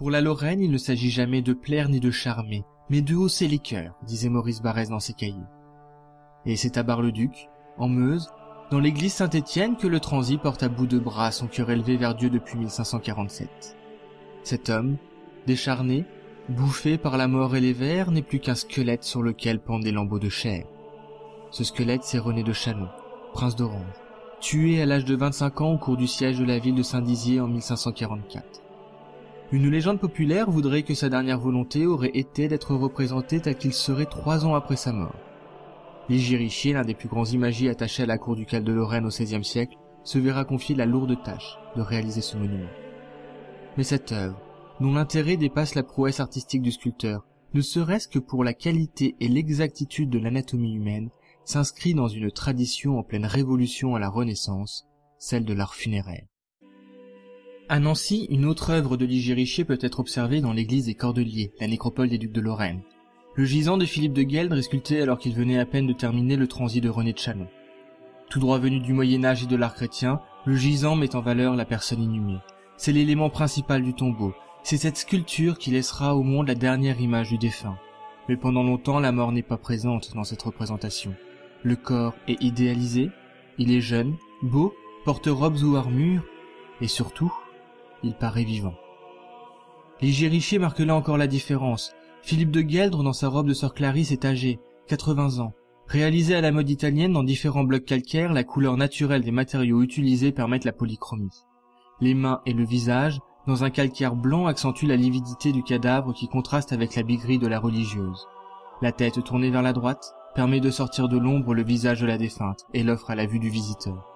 Pour la Lorraine, il ne s'agit jamais de plaire ni de charmer, mais de hausser les cœurs, disait Maurice Barrès dans ses cahiers. Et c'est à Bar-le-Duc, en Meuse, dans l'église Saint-Étienne que le transi porte à bout de bras son cœur élevé vers Dieu depuis 1547. Cet homme, décharné, bouffé par la mort et les vers, n'est plus qu'un squelette sur lequel pendent des lambeaux de chair. Ce squelette, c'est René de Chalon, prince d'Orange, tué à l'âge de 25 ans au cours du siège de la ville de Saint-Dizier en 1544. Une légende populaire voudrait que sa dernière volonté aurait été d'être représenté tel qu'il serait 3 ans après sa mort. Ligier Richier, l'un des plus grands imagiers attachés à la cour ducale de Lorraine au XVIe siècle, se verra confier la lourde tâche de réaliser ce monument. Mais cette œuvre, dont l'intérêt dépasse la prouesse artistique du sculpteur, ne serait-ce que pour la qualité et l'exactitude de l'anatomie humaine, s'inscrit dans une tradition en pleine révolution à la Renaissance, celle de l'art funéraire. À Nancy, une autre œuvre de Ligier Richier peut être observée dans l'église des Cordeliers, la nécropole des ducs de Lorraine. Le gisant de Philippe de Gueldre est sculpté alors qu'il venait à peine de terminer le transi de René de Chalon. Tout droit venu du Moyen-Âge et de l'art chrétien, le gisant met en valeur la personne inhumée. C'est l'élément principal du tombeau. C'est cette sculpture qui laissera au monde la dernière image du défunt. Mais pendant longtemps, la mort n'est pas présente dans cette représentation. Le corps est idéalisé, il est jeune, beau, porte robes ou armures, et surtout, il paraît vivant. Ligier Richier marque là encore la différence. Philippe de Gueldre, dans sa robe de sœur Clarisse, est âgé, 80 ans. Réalisé à la mode italienne dans différents blocs calcaires, la couleur naturelle des matériaux utilisés permettent la polychromie. Les mains et le visage, dans un calcaire blanc, accentuent la lividité du cadavre qui contraste avec la bigrerie de la religieuse. La tête tournée vers la droite permet de sortir de l'ombre le visage de la défunte et l'offre à la vue du visiteur.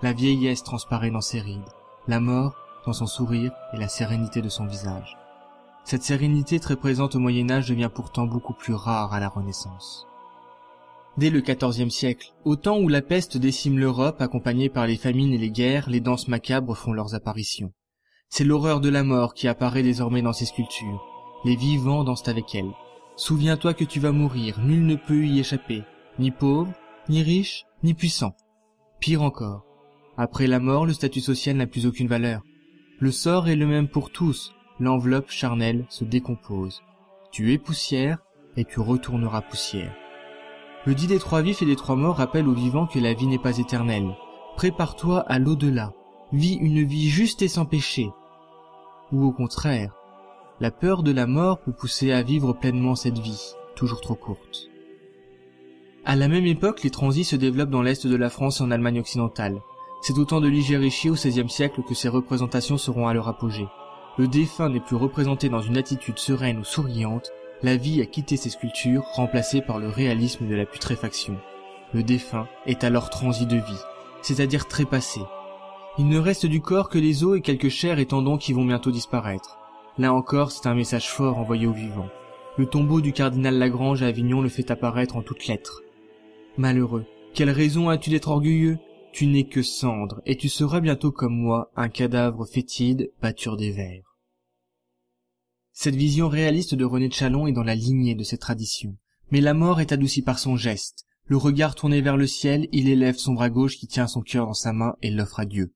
La vieillesse transparaît dans ses rides, la mort dans son sourire et la sérénité de son visage. Cette sérénité très présente au Moyen-Âge devient pourtant beaucoup plus rare à la Renaissance. Dès le XIVe siècle, au temps où la peste décime l'Europe, accompagnée par les famines et les guerres, les danses macabres font leurs apparitions. C'est l'horreur de la mort qui apparaît désormais dans ces sculptures. Les vivants dansent avec elle. Souviens-toi que tu vas mourir, nul ne peut y échapper, ni pauvre, ni riche, ni puissant. Pire encore, après la mort, le statut social n'a plus aucune valeur. Le sort est le même pour tous, l'enveloppe charnelle se décompose. Tu es poussière et tu retourneras poussière. Le dit des 3 vifs et des 3 morts rappelle aux vivants que la vie n'est pas éternelle. Prépare-toi à l'au-delà. Vis une vie juste et sans péché. Ou au contraire, la peur de la mort peut pousser à vivre pleinement cette vie, toujours trop courte. À la même époque, les transis se développent dans l'est de la France et en Allemagne occidentale. C'est au temps de Ligier Richier au XVIe siècle que ces représentations seront à leur apogée. Le défunt n'est plus représenté dans une attitude sereine ou souriante, la vie a quitté ses sculptures, remplacée par le réalisme de la putréfaction. Le défunt est alors transi de vie, c'est-à-dire trépassé. Il ne reste du corps que les os et quelques chairs et tendons qui vont bientôt disparaître. Là encore, c'est un message fort envoyé aux vivants. Le tombeau du cardinal Lagrange à Avignon le fait apparaître en toutes lettres. Malheureux, quelle raison as-tu d'être orgueilleux? Tu n'es que cendre, et tu seras bientôt comme moi, un cadavre fétide, pâture des vers. Cette vision réaliste de René de Chalon est dans la lignée de cette tradition. Mais la mort est adoucie par son geste. Le regard tourné vers le ciel, il élève son bras gauche qui tient son cœur dans sa main et l'offre à Dieu.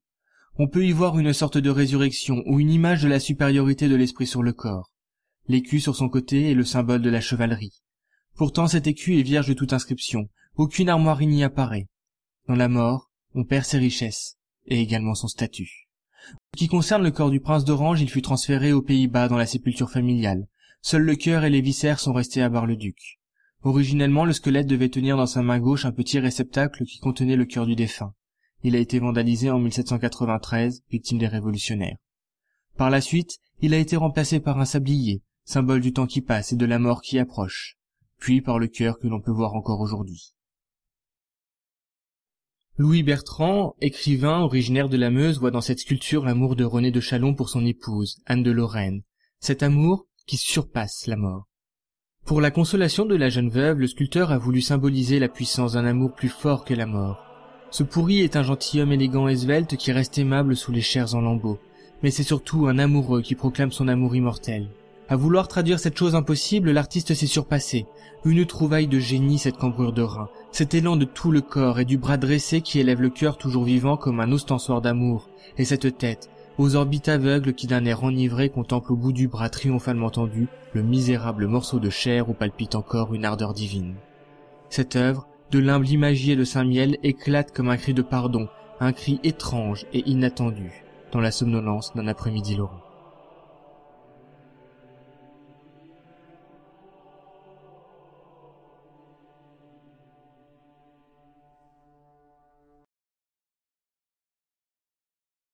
On peut y voir une sorte de résurrection ou une image de la supériorité de l'esprit sur le corps. L'écu sur son côté est le symbole de la chevalerie. Pourtant cet écu est vierge de toute inscription. Aucune armoirie n'y apparaît. Dans la mort, on perd ses richesses et également son statut. En ce qui concerne le corps du prince d'Orange, il fut transféré aux Pays-Bas dans la sépulture familiale. Seul le cœur et les viscères sont restés à Bar-le-Duc. Originellement, le squelette devait tenir dans sa main gauche un petit réceptacle qui contenait le cœur du défunt. Il a été vandalisé en 1793, victime des révolutionnaires. Par la suite, il a été remplacé par un sablier, symbole du temps qui passe et de la mort qui approche, puis par le cœur que l'on peut voir encore aujourd'hui. Louis Bertrand, écrivain originaire de la Meuse, voit dans cette sculpture l'amour de René de Chalon pour son épouse, Anne de Lorraine, cet amour qui surpasse la mort. Pour la consolation de la jeune veuve, le sculpteur a voulu symboliser la puissance d'un amour plus fort que la mort. Ce pourri est un gentilhomme élégant et svelte qui reste aimable sous les chairs en lambeaux, mais c'est surtout un amoureux qui proclame son amour immortel. À vouloir traduire cette chose impossible, l'artiste s'est surpassé. Une trouvaille de génie, cette cambrure de rein, cet élan de tout le corps et du bras dressé qui élève le cœur toujours vivant comme un ostensoir d'amour, et cette tête, aux orbites aveugles qui d'un air enivré contemplent au bout du bras triomphalement tendu le misérable morceau de chair où palpite encore une ardeur divine. Cette œuvre, de l'humble imagier de Saint-Miel, éclate comme un cri de pardon, un cri étrange et inattendu, dans la somnolence d'un après-midi laurent.